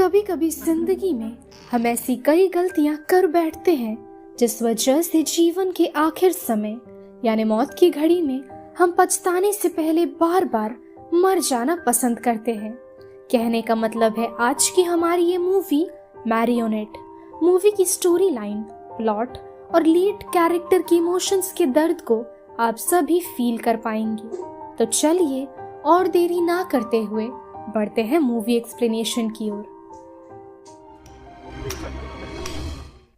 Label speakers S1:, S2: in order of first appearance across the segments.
S1: कभी कभी जिंदगी में हम ऐसी कई गलतियां कर बैठते हैं जिस वजह से जीवन के आखिर समय यानी मौत की घड़ी में हम पछताने से पहले बार बार मर जाना पसंद करते हैं। कहने का मतलब है आज की हमारी ये मूवी मैरियोनेट मूवी की स्टोरी लाइन, प्लॉट और लीड कैरेक्टर के इमोशंस के दर्द को आप सभी फील कर पाएंगे। तो चलिए और देरी ना करते हुए बढ़ते हैं मूवी एक्सप्लेनेशन की ओर।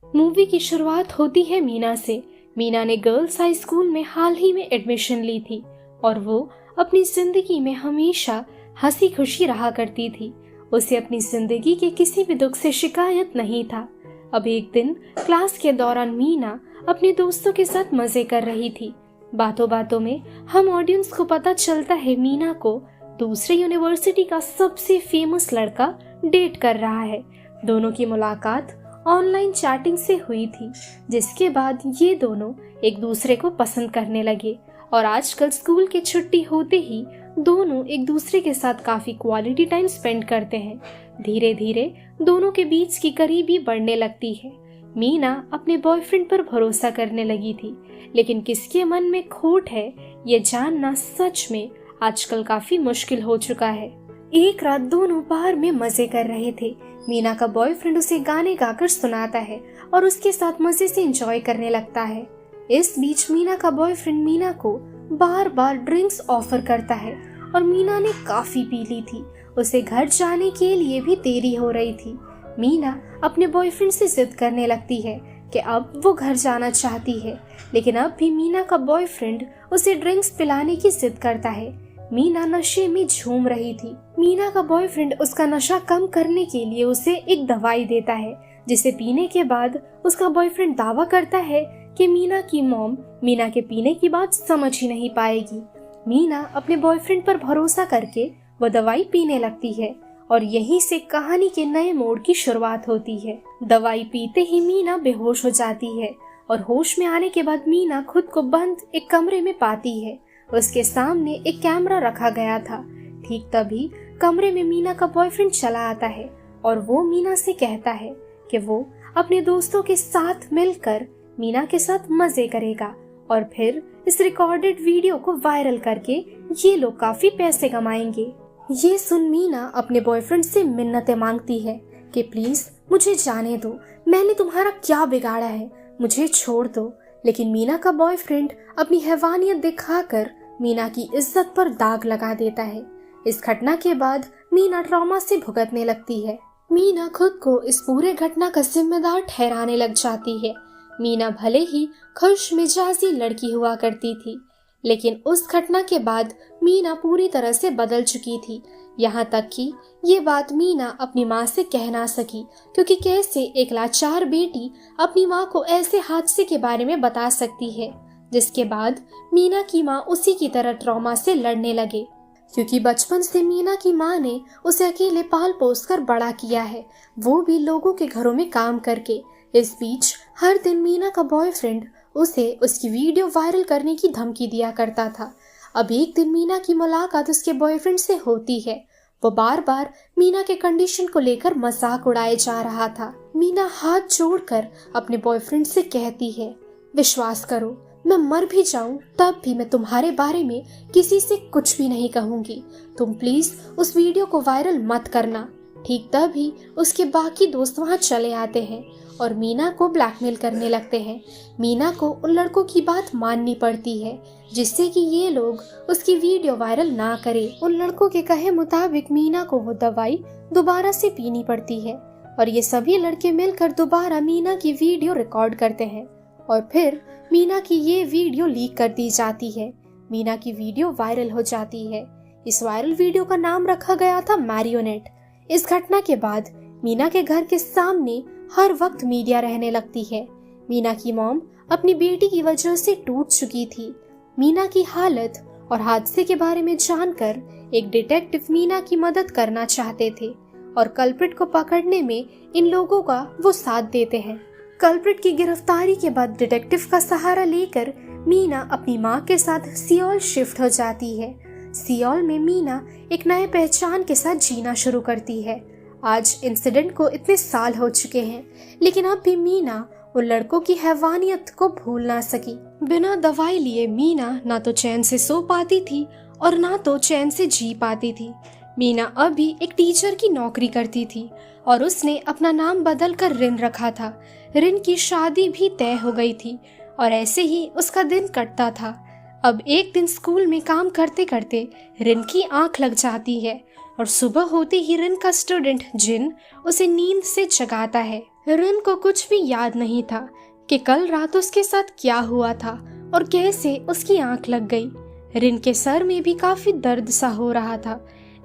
S1: मूवी की शुरुआत होती है मीना से। मीना ने गर्ल्स हाई स्कूल में हाल ही में एडमिशन ली थी और वो अपनी जिंदगी में हमेशा हंसी खुशी रहा करती थी। उसे अपनी जिंदगी के किसी भी दुख से शिकायत नहीं था। अब एक दिन क्लास के दौरान मीना अपने दोस्तों के साथ मजे कर रही थी। बातों बातों में हम ऑडियंस को पता चलता है मीना को दूसरे यूनिवर्सिटी का सबसे फेमस लड़का डेट कर रहा है। दोनों की मुलाकात ऑनलाइन चैटिंग से हुई थी, जिसके बाद ये दोनों एक दूसरे को पसंद करने लगे और आजकल स्कूल की छुट्टी होते ही दोनों एक दूसरे के साथ काफी क्वालिटी टाइम स्पेंड करते हैं। धीरे धीरे दोनों के बीच की करीबी बढ़ने लगती है। मीना अपने बॉयफ्रेंड पर भरोसा करने लगी थी, लेकिन किसके मन में खोट है ये जानना सच में आजकल काफी मुश्किल हो चुका है। एक रात दोनों बाहर में मजे कर रहे थे। मीना का बॉयफ्रेंड उसे गाने गाकर सुनाता है और उसके साथ मजे से एंजॉय करने लगता है। इस बीच मीना का बॉयफ्रेंड मीना को बार बार ड्रिंक्स ऑफर करता है और मीना ने काफी पी ली थी। उसे घर जाने के लिए भी देरी हो रही थी। मीना अपने बॉयफ्रेंड से जिद करने लगती है कि अब वो घर जाना चाहती है, लेकिन अब भी मीना का बॉयफ्रेंड उसे ड्रिंक्स पिलाने की जिद करता है। मीना नशे में झूम रही थी। मीना का बॉयफ्रेंड उसका नशा कम करने के लिए उसे एक दवाई देता है, जिसे पीने के बाद उसका बॉयफ्रेंड दावा करता है कि मीना की मॉम मीना के पीने की बात समझ ही नहीं पाएगी। मीना अपने बॉयफ्रेंड पर भरोसा करके वो दवाई पीने लगती है और यहीं से कहानी के नए मोड़ की शुरुआत होती है। दवाई पीते ही मीना बेहोश हो जाती है और होश में आने के बाद मीना खुद को बंद एक कमरे में पाती है। उसके सामने एक कैमरा रखा गया था। ठीक तभी कमरे में मीना का बॉयफ्रेंड चला आता है और वो मीना से कहता है कि वो अपने दोस्तों के साथ मिलकर मीना के साथ मजे करेगा और फिर इस रिकॉर्डेड वीडियो को वायरल करके ये लोग काफी पैसे कमाएंगे। ये सुन मीना अपने बॉयफ्रेंड से मिन्नतें मांगती है कि प्लीज मुझे जाने दो, मैंने तुम्हारा क्या बिगाड़ा है, मुझे छोड़ दो। लेकिन मीना का बॉयफ्रेंड अपनी हैवानियत दिखाकर मीना की इज्जत पर दाग लगा देता है। इस घटना के बाद मीना ट्रॉमा से भुगतने लगती है। मीना खुद को इस पूरे घटना का जिम्मेदार ठहराने लग जाती है। मीना भले ही खुश मिजाजी लड़की हुआ करती थी, लेकिन उस घटना के बाद मीना पूरी तरह से बदल चुकी थी। यहाँ तक कि ये बात मीना अपनी माँ से कह ना सकी, क्योंकि कैसे एक लाचार बेटी अपनी माँ को ऐसे हादसे के बारे में बता सकती है। जिसके बाद मीना की माँ उसी की तरह ट्रॉमा से लड़ने लगे, क्योंकि बचपन से मीना की माँ ने उसे अकेले पाल पोस कर बड़ा किया है, वो भी लोगों के घरों में काम करके। इस बीच हर दिन मीना का बॉयफ्रेंड उसे उसकी वीडियो वायरल करने की धमकी दिया करता था। अब एक दिन मीना की मुलाकात उसके बॉयफ्रेंड से होती है। वो बार बार मीना के कंडीशन को लेकर मजाक उड़ाए जा रहा था। मीना हाथ जोड़कर अपने बॉयफ्रेंड से कहती है, विश्वास करो, मैं मर भी जाऊं तब भी मैं तुम्हारे बारे में किसी से कुछ भी नहीं कहूंगी। तुम प्लीज उस वीडियो को वायरल मत करना। ठीक तभी उसके बाकी दोस्त वहां चले आते हैं और मीना को ब्लैकमेल करने लगते हैं। मीना को उन लड़कों की बात माननी पड़ती है, जिससे कि ये लोग उसकी वीडियो वायरल ना करें। उन लड़कों के कहे मुताबिक मीना को वो दवाई दोबारा से पीनी पड़ती है और ये सभी लड़के मिलकर दोबारा मीना की वीडियो रिकॉर्ड करते हैं और फिर मीना की ये वीडियो लीक कर दी जाती है। मीना की वीडियो वायरल हो जाती है। इस वायरल वीडियो का नाम रखा गया था मैरियोनेट। इस घटना के बाद मीना के घर के सामने हर वक्त मीडिया रहने लगती है। मीना की मॉम अपनी बेटी की वजह से टूट चुकी थी। मीना की हालत और हादसे के बारे में जानकर एक डिटेक्टिव मीना की मदद करना चाहते थे और कल्प्रिट को पकड़ने में इन लोगों का वो साथ देते हैं। कल्प्रिट की गिरफ्तारी के बाद डिटेक्टिव का सहारा लेकर मीना अपनी माँ के साथ सियोल शिफ्ट हो जाती है। सियोल में मीना एक नए पहचान के साथ जीना शुरू करती है। आज इंसिडेंट को इतने साल हो चुके हैं, लेकिन अब भी मीना उन लड़कों की हैवानियत को भूल ना सकी। बिना दवाई लिए मीना ना तो चैन से सो पाती थी और ना तो चैन से जी पाती थी। मीना अभी एक टीचर की नौकरी करती थी और उसने अपना नाम बदल कर रिन रखा था। रिन की शादी भी तय हो गई थी और ऐसे ही उसका दिन कटता था। अब एक दिन स्कूल में काम करते करते रिन की आंख लग जाती है और सुबह होते ही रिन का स्टूडेंट जिन उसे नींद से जगाता है। रिन को कुछ भी याद नहीं था कि कल रात उसके साथ क्या हुआ था और कैसे उसकी आंख लग गई। रिन के सर में भी काफी दर्द सा हो रहा था।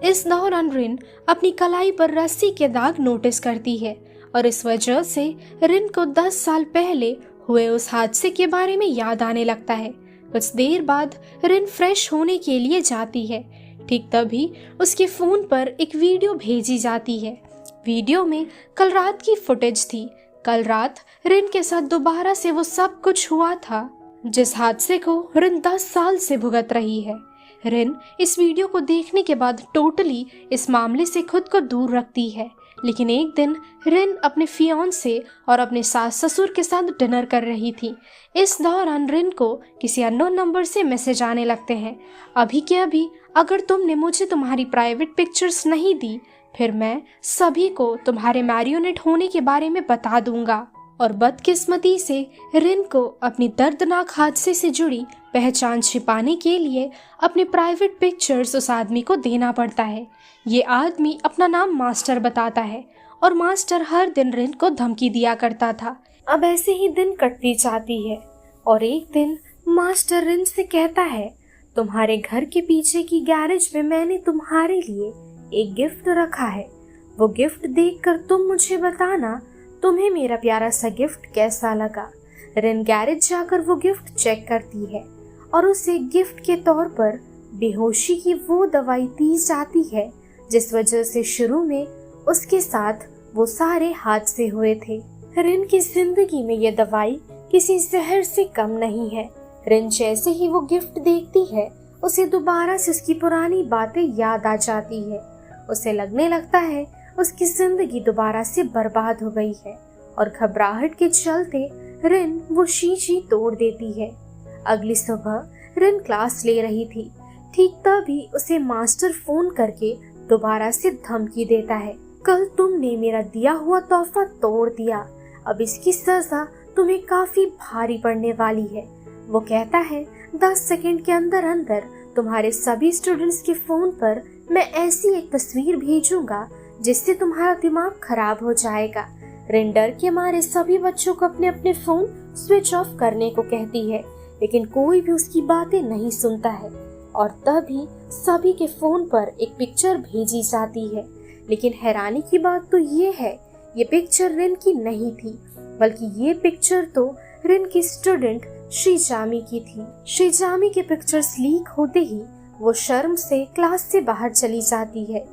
S1: इस दौरान रिन अपनी कलाई पर रस्सी के दाग नोटिस करती है और इस वजह से रिन को 10 साल पहले हुए उस हादसे के बारे में याद आने लगता है। कुछ देर बाद रिन फ्रेश होने के लिए जाती है। ठीक तभी उसके फोन पर एक वीडियो भेजी जाती है। वीडियो में कल रात की फुटेज थी। कल रात रिन के साथ दोबारा से वो सब कुछ हुआ था जिस हादसे को रिन 10 साल से भुगत रही है। रिन इस वीडियो को देखने के बाद टोटली इस मामले से खुद को दूर रखती है, लेकिन एक दिन रिन अपने फियांसे और अपने सास ससुर के साथ डिनर कर रही थी। इस दौरान रिन को किसी अननोन नंबर से मैसेज आने लगते हैं, अभी के अभी अगर तुमने मुझे तुम्हारी प्राइवेट पिक्चर्स नहीं दी फिर मैं सभी को तुम्हारे मैरियोनेट होने के बारे में बता दूंगा। और बदकिस्मती से रिन को अपनी दर्दनाक हादसे से जुड़ी पहचान छिपाने के लिए अपने प्राइवेट पिक्चर्स उस आदमी को देना पड़ता है। ये आदमी अपना नाम मास्टर बताता है और मास्टर हर दिन रिन को धमकी दिया करता था। अब ऐसे ही दिन कटती जाती है और एक दिन मास्टर रिन से कहता है, तुम्हारे घर के पीछे की गैरेज में मैंने तुम्हारे लिए एक गिफ्ट रखा है। वो गिफ्ट देखकर तुम मुझे बताना तुम्हें मेरा प्यारा सा गिफ्ट कैसा लगा। रिन गैरेज जाकर वो गिफ्ट चेक करती है और उसे गिफ्ट के तौर पर बेहोशी की वो दवाई दी जाती है जिस वजह से शुरू में उसके साथ वो सारे हादसे हुए थे। रिन की जिंदगी में ये दवाई किसी जहर से कम नहीं है। रिन जैसे ही वो गिफ्ट देखती है उसे दोबारा से उसकी पुरानी बातें याद आ जाती है। उसे लगने लगता है उसकी जिंदगी दोबारा से बर्बाद हो गई है और घबराहट के चलते रिन वो शीशी तोड़ देती है। अगली सुबह रिन क्लास ले रही थी। ठीक तभी उसे मास्टर फोन करके दोबारा से धमकी देता है, कल तुमने मेरा दिया हुआ तोहफा तोड़ दिया, अब इसकी सजा तुम्हें काफी भारी पड़ने वाली है। वो कहता है 10 सेकंड के अंदर अंदर तुम्हारे सभी स्टूडेंट्स के फोन पर मैं ऐसी एक तस्वीर भेजूंगा जिससे तुम्हारा दिमाग खराब हो जाएगा। रिन डर के मारे सभी बच्चों को अपने अपने फोन स्विच ऑफ करने को कहती है, लेकिन कोई भी उसकी बातें नहीं सुनता है और तभी सभी के फोन पर एक पिक्चर भेजी जाती है। लेकिन हैरानी की बात तो ये है, ये पिक्चर रिन की नहीं थी, बल्कि ये पिक्चर तो रिन की स्टूडेंट श्रीजामी की थी। श्रीजामी के पिक्चर्स लीक होते ही वो शर्म से क्लास से बाहर चली जाती है।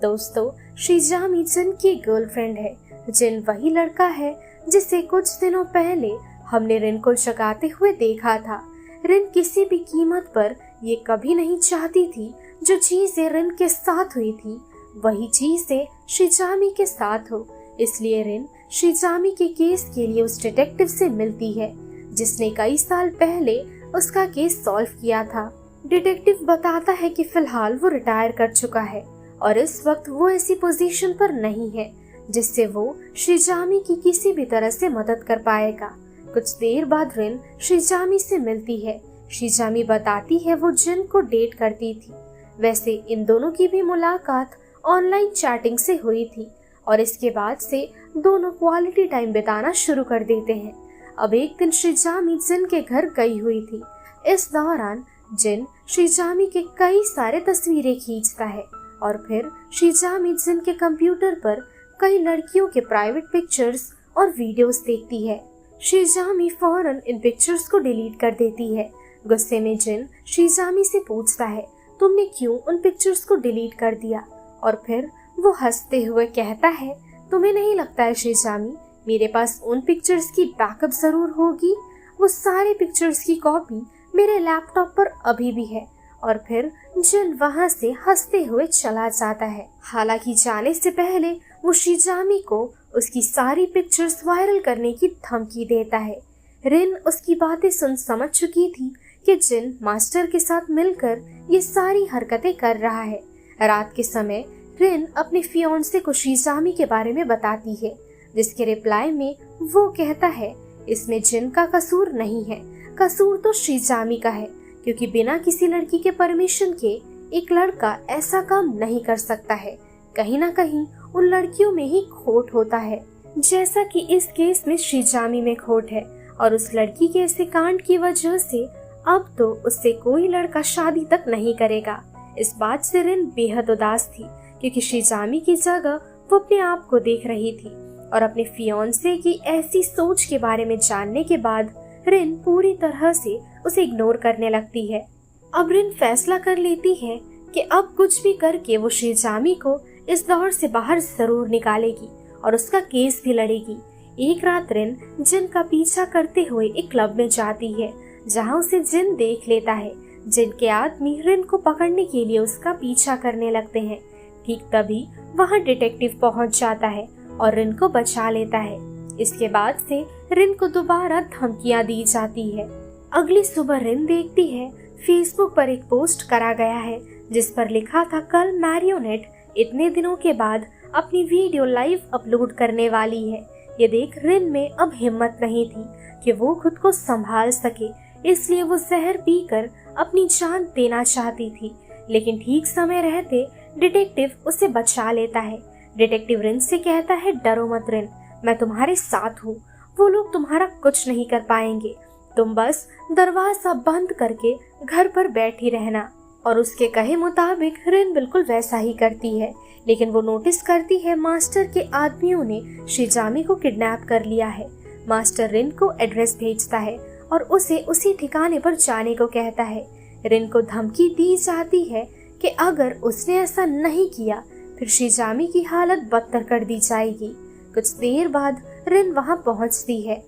S1: दोस्तों, श्रीजामी जिन की गर्लफ्रेंड है। जिन वही लड़का है जिसे कुछ दिनों पहले हमने रिन को जगाते हुए देखा था। रिन किसी भी कीमत पर ये कभी नहीं चाहती थी जो चीजें रिन के साथ हुई थी वही चीजें श्रीजामी के साथ हो। इसलिए रिन श्रीजामी के केस के लिए उस डिटेक्टिव से मिलती है जिसने कई साल पहले उसका केस सॉल्व किया था। डिटेक्टिव बताता है कि फिलहाल वो रिटायर कर चुका है और इस वक्त वो ऐसी पोजीशन पर नहीं है जिससे वो श्रीजामी की किसी भी तरह से मदद कर पाएगा। कुछ देर बाद रिन श्रीजामी से मिलती है। श्रीजामी बताती है वो जिन को डेट करती थी। वैसे इन दोनों की भी मुलाकात ऑनलाइन चैटिंग से हुई थी और इसके बाद से दोनों क्वालिटी टाइम बिताना शुरू कर देते हैं। अब एक दिन श्रीजामी जिन के घर गई हुई थी। इस दौरान जिन श्रीजामी के कई सारे तस्वीरें खींचता है और फिर श्रीजामी जिन के कंप्यूटर पर कई लड़कियों के प्राइवेट पिक्चर्स और वीडियोस देखती है। श्रीजामी फौरन इन पिक्चर्स को डिलीट कर देती है। गुस्से में जिन श्रीजामी से पूछता है, तुमने क्यों उन पिक्चर्स को डिलीट कर दिया? और फिर वो हंसते हुए कहता है, तुम्हें नहीं लगता है श्रीजामी मेरे पास उन पिक्चर्स की बैकअप जरूर होगी? वो सारे पिक्चर्स की कॉपी मेरे लैपटॉप पर अभी भी है। और फिर जिन वहाँ से हंसते हुए चला जाता है। हालांकि जाने से पहले वो शिजामी को उसकी सारी पिक्चर्स वायरल करने की धमकी देता है। रिन उसकी बातें सुन समझ चुकी थी कि जिन मास्टर के साथ मिलकर ये सारी हरकतें कर रहा है। रात के समय रिन अपने फियांसे को शिजामी के बारे में बताती है, जिसके रिप्लाई में वो कहता है इसमें जिन का कसूर नहीं है, कसूर तो शिजामी का है, क्योंकि बिना किसी लड़की के परमिशन के एक लड़का ऐसा काम नहीं कर सकता है। कहीं ना कहीं उन लड़कियों में ही खोट होता है, जैसा कि इस केस में शिजामी में खोट है। और उस लड़की के ऐसे कांड की वजह से अब तो उससे कोई लड़का शादी तक नहीं करेगा। इस बात से रिन बेहद उदास थी, क्योंकि शिजामी की जगह वो अपने आप को देख रही थी। और अपने फियांसे की ऐसी सोच के बारे में जानने के बाद रिन पूरी तरह से उसे इग्नोर करने लगती है। अब रिन फैसला कर लेती है कि अब कुछ भी करके वो शिजामी को इस दौर से बाहर जरूर निकालेगी और उसका केस भी लड़ेगी। एक रात रिन जिन का पीछा करते हुए एक क्लब में जाती है, जहां उसे जिन देख लेता है। जिन के आदमी रिन को पकड़ने के लिए उसका पीछा करने लगते हैं। ठीक तभी वहां डिटेक्टिव पहुंच जाता है और रिन को बचा लेता है। इसके बाद से रिन को दोबारा धमकियां दी जाती है। अगली सुबह रिन देखती है फेसबुक पर एक पोस्ट करा गया है, जिस पर लिखा था कल मैरियोनेट इतने दिनों के बाद अपनी वीडियो लाइव अपलोड करने वाली है। ये देख रिन में अब हिम्मत नहीं थी कि वो खुद को संभाल सके, इसलिए वो जहर पीकर अपनी जान देना चाहती थी। लेकिन ठीक समय रहते डिटेक्टिव उसे बचा लेता है। डिटेक्टिव रिन से कहता है डरो मत रिन, मैं तुम्हारे साथ हूँ, वो लोग तुम्हारा कुछ नहीं कर पाएंगे, तुम बस दरवाजा बंद करके घर पर बैठी रहना। और उसके कहे मुताबिक रिन बिल्कुल वैसा ही करती है। लेकिन वो नोटिस करती है मास्टर के आदमियों ने शिजामी को किडनैप कर लिया है। मास्टर रिन को एड्रेस भेजता है और उसे उसी ठिकाने पर जाने को कहता है। रिन को धमकी दी जाती है कि अगर उसने ऐसा नहीं किया फिर शिजामी की हालत बदतर कर दी जाएगी। कुछ देर बाद रिन वहां पहुंचती है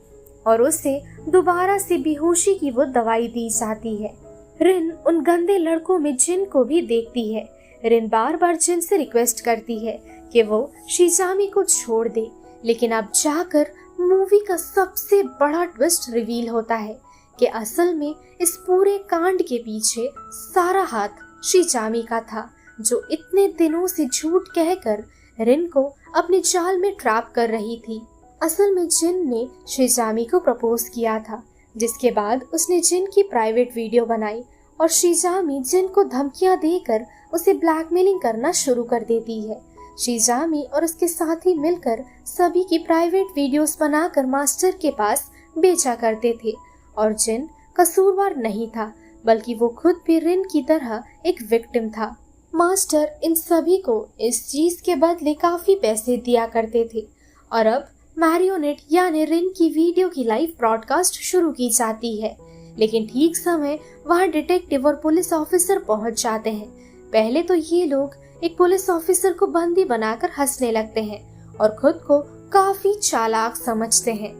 S1: और उसे दोबारा से बेहोशी की वो दवाई दी जाती है। रिन उन गंदे लड़कों में जिन को भी देखती है। रिन बार बार जिन से रिक्वेस्ट करती है कि वो शिजामी को छोड़ दे, लेकिन अब जाकर मूवी का सबसे बड़ा ट्विस्ट रिवील होता है कि असल में इस पूरे कांड के पीछे सारा हाथ शिजामी का था, जो इतने दिनों से झूठ कहकर रिन को अपने जाल में ट्रैप कर रही थी। असल में जिन ने शिजामी को प्रपोज किया था, जिसके बाद उसने जिन की प्राइवेट वीडियो बनाई और शिजामी जिन को धमकियां देकर उसे ब्लैकमेलिंग करना शुरू कर देती है। शिजामी और उसके साथी मिलकर सभी की प्राइवेट वीडियोस बनाकर मास्टर के पास बेचा करते थे और जिन कसूरवार नहीं था, बल्कि वो खुद भी रिन की तरह एक विक्टिम था। मास्टर इन सभी को इस चीज के बदले काफी पैसे दिया करते थे और अब मैरियोनेट यानी रिन की वीडियो की लाइव ब्रॉडकास्ट शुरू की जाती है। लेकिन ठीक समय वहाँ डिटेक्टिव और पुलिस ऑफिसर पहुंच जाते हैं। पहले तो ये लोग एक पुलिस ऑफिसर को बंदी बनाकर हंसने लगते हैं और खुद को काफी चालाक समझते हैं,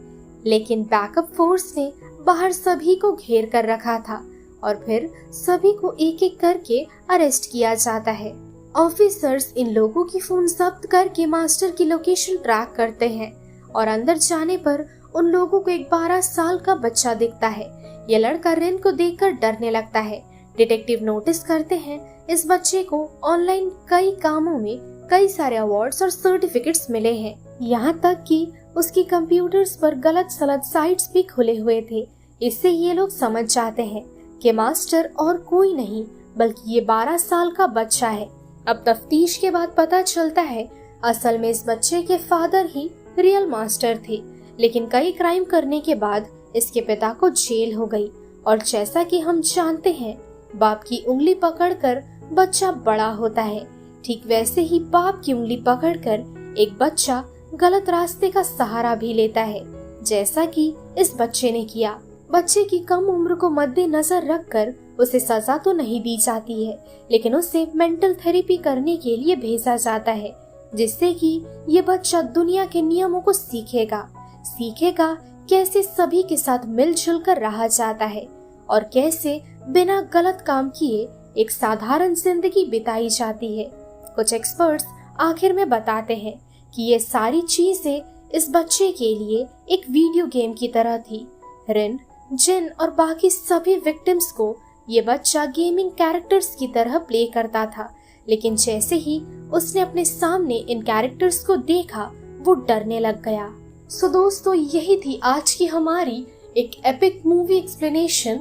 S1: लेकिन बैकअप फोर्स ने बाहर सभी को घेर कर रखा था और फिर सभी को एक एक करके अरेस्ट किया जाता है। ऑफिसर्स इन लोगों की फोन जब्त करके मास्टर की लोकेशन ट्रैक करते हैं और अंदर जाने पर उन लोगों को एक 12 साल का बच्चा दिखता है। ये लड़का रिन को देखकर डरने लगता है। डिटेक्टिव नोटिस करते हैं इस बच्चे को ऑनलाइन कई कामों में कई सारे अवार्ड्स और सर्टिफिकेट्स मिले हैं, यहाँ तक कि उसकी कंप्यूटर्स पर गलत सलत साइट्स भी खुले हुए थे। इससे ये लोग समझ जाते हैं कि मास्टर और कोई नहीं बल्कि ये 12 साल का बच्चा है। अब तफ्तीश के बाद पता चलता है असल में इस बच्चे के फादर ही रियल मास्टर थे, लेकिन कई क्राइम करने के बाद इसके पिता को जेल हो गई और जैसा कि हम जानते हैं बाप की उंगली पकड़कर बच्चा बड़ा होता है, ठीक वैसे ही बाप की उंगली पकड़कर एक बच्चा गलत रास्ते का सहारा भी लेता है, जैसा कि इस बच्चे ने किया। बच्चे की कम उम्र को मद्देनजर रखकर उसे सजा तो नहीं दी जाती है, लेकिन उसे मेंटल थेरेपी करने के लिए भेजा जाता है, जिससे कि ये बच्चा दुनिया के नियमों को सीखेगा कैसे सभी के साथ मिलजुल कर रहा जाता है और कैसे बिना गलत काम किए एक साधारण जिंदगी बिताई जाती है। कुछ एक्सपर्ट्स आखिर में बताते हैं कि ये सारी चीजें इस बच्चे के लिए एक वीडियो गेम की तरह थी। रिन, जिन और बाकी सभी विक्टिम्स को ये बच्चा गेमिंग कैरेक्टर्स की तरह प्ले करता था, लेकिन जैसे ही उसने अपने सामने इन कैरेक्टर्स को देखा वो डरने लग गया। सो दोस्तों, यही थी आज की हमारी एक एपिक मूवी एक्सप्लेनेशन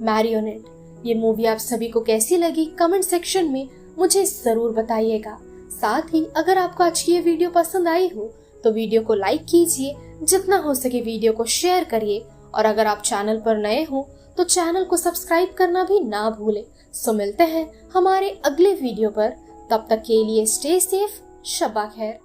S1: मैरियोनेट। ये मूवी आप सभी को कैसी लगी कमेंट सेक्शन में मुझे जरूर बताइएगा। साथ ही अगर आपको आज की ये वीडियो पसंद आई हो तो वीडियो को लाइक कीजिए, जितना हो सके वीडियो को शेयर करिए, और अगर आप चैनल पर नए हो तो चैनल को सब्सक्राइब करना भी ना भूलें। सो मिलते हैं हमारे अगले वीडियो पर, तब तक के लिए स्टे सेफ, शब्बा खैर।